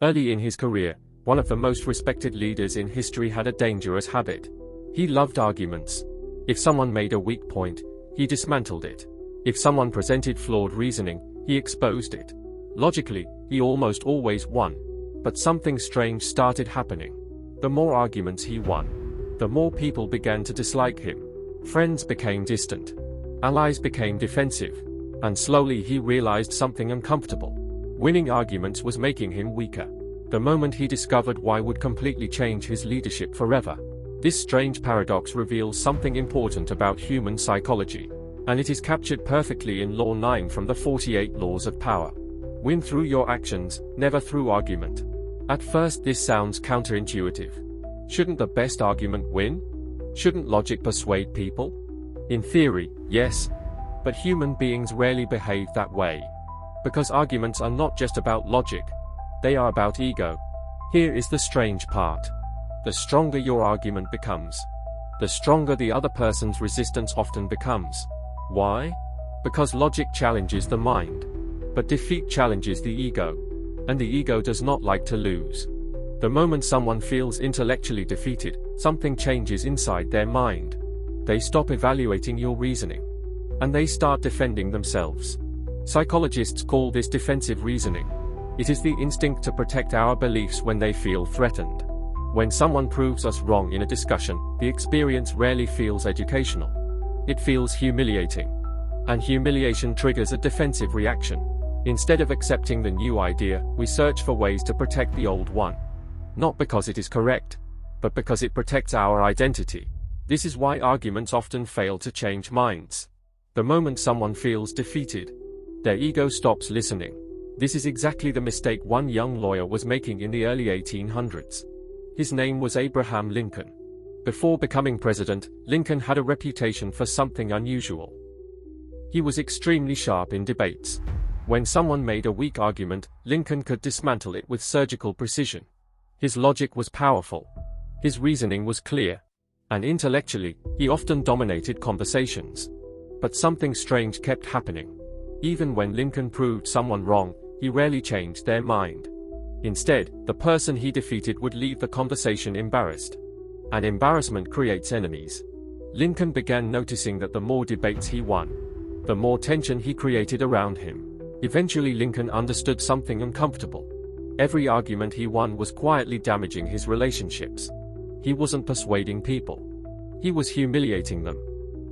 Early in his career, one of the most respected leaders in history had a dangerous habit. He loved arguments. If someone made a weak point, he dismantled it. If someone presented flawed reasoning, he exposed it. Logically, he almost always won. But something strange started happening. The more arguments he won, the more people began to dislike him. Friends became distant. Allies became defensive. And slowly he realized something uncomfortable. Winning arguments was making him weaker. The moment he discovered why would completely change his leadership forever. This strange paradox reveals something important about human psychology. And it is captured perfectly in Law 9 from the 48 Laws of Power. Win through your actions, never through argument. At first this sounds counterintuitive. Shouldn't the best argument win? Shouldn't logic persuade people? In theory, yes. But human beings rarely behave that way. Because arguments are not just about logic. They are about ego. Here is the strange part. The stronger your argument becomes, the stronger the other person's resistance often becomes. Why? Because logic challenges the mind. But defeat challenges the ego. And the ego does not like to lose. The moment someone feels intellectually defeated, something changes inside their mind. They stop evaluating your reasoning. And they start defending themselves. Psychologists call this defensive reasoning. It is the instinct to protect our beliefs when they feel threatened. When someone proves us wrong in a discussion, the experience rarely feels educational. It feels humiliating. And humiliation triggers a defensive reaction. Instead of accepting the new idea, we search for ways to protect the old one. Not because it is correct, but because it protects our identity. This is why arguments often fail to change minds. The moment someone feels defeated, their ego stops listening. This is exactly the mistake one young lawyer was making in the early 1800s. His name was Abraham Lincoln. Before becoming president, Lincoln had a reputation for something unusual. He was extremely sharp in debates. When someone made a weak argument, Lincoln could dismantle it with surgical precision. His logic was powerful. His reasoning was clear. And intellectually, he often dominated conversations. But something strange kept happening. Even when Lincoln proved someone wrong, he rarely changed their mind. Instead, the person he defeated would leave the conversation embarrassed. And embarrassment creates enemies. Lincoln began noticing that the more debates he won, the more tension he created around him. Eventually Lincoln understood something uncomfortable. Every argument he won was quietly damaging his relationships. He wasn't persuading people. He was humiliating them.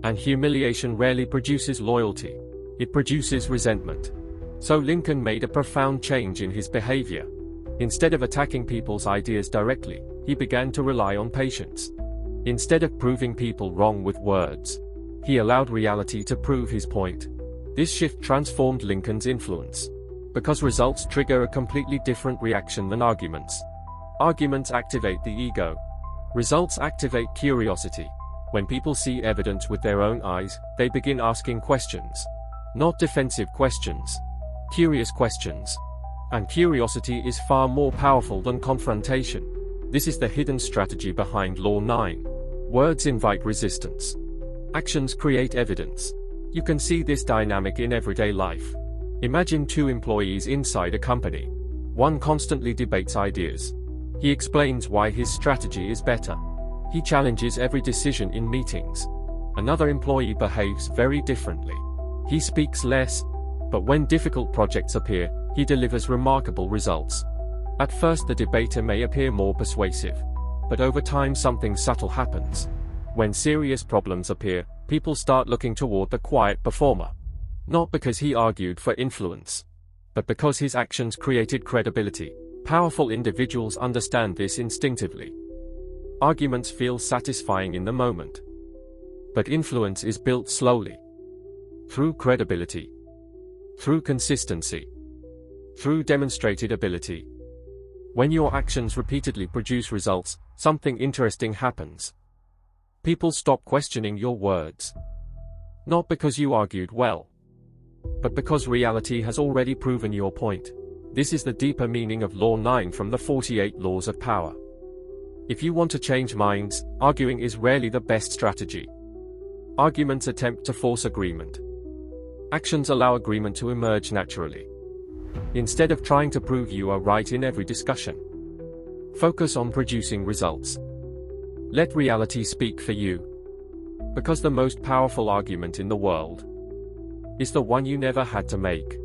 And humiliation rarely produces loyalty. It produces resentment. So Lincoln made a profound change in his behavior. Instead of attacking people's ideas directly, he began to rely on patience. Instead of proving people wrong with words, he allowed reality to prove his point. This shift transformed Lincoln's influence. Because results trigger a completely different reaction than arguments. Arguments activate the ego. Results activate curiosity. When people see evidence with their own eyes, they begin asking questions. Not defensive questions. Curious questions. And curiosity is far more powerful than confrontation. This is the hidden strategy behind Law 9. Words invite resistance. Actions create evidence. You can see this dynamic in everyday life. Imagine two employees inside a company. One constantly debates ideas. He explains why his strategy is better. He challenges every decision in meetings. Another employee behaves very differently. He speaks less, but when difficult projects appear, he delivers remarkable results. At first the debater may appear more persuasive. But over time something subtle happens. When serious problems appear, people start looking toward the quiet performer. Not because he argued for influence, but because his actions created credibility. Powerful individuals understand this instinctively. Arguments feel satisfying in the moment. But influence is built slowly. Through credibility. Through consistency. Through demonstrated ability. When your actions repeatedly produce results, something interesting happens. People stop questioning your words. Not because you argued well, but because reality has already proven your point. This is the deeper meaning of Law 9 from the 48 Laws of Power. If you want to change minds, arguing is rarely the best strategy. Arguments attempt to force agreement. Actions allow agreement to emerge naturally. Instead of trying to prove you are right in every discussion, focus on producing results. Let reality speak for you. Because the most powerful argument in the world is the one you never had to make.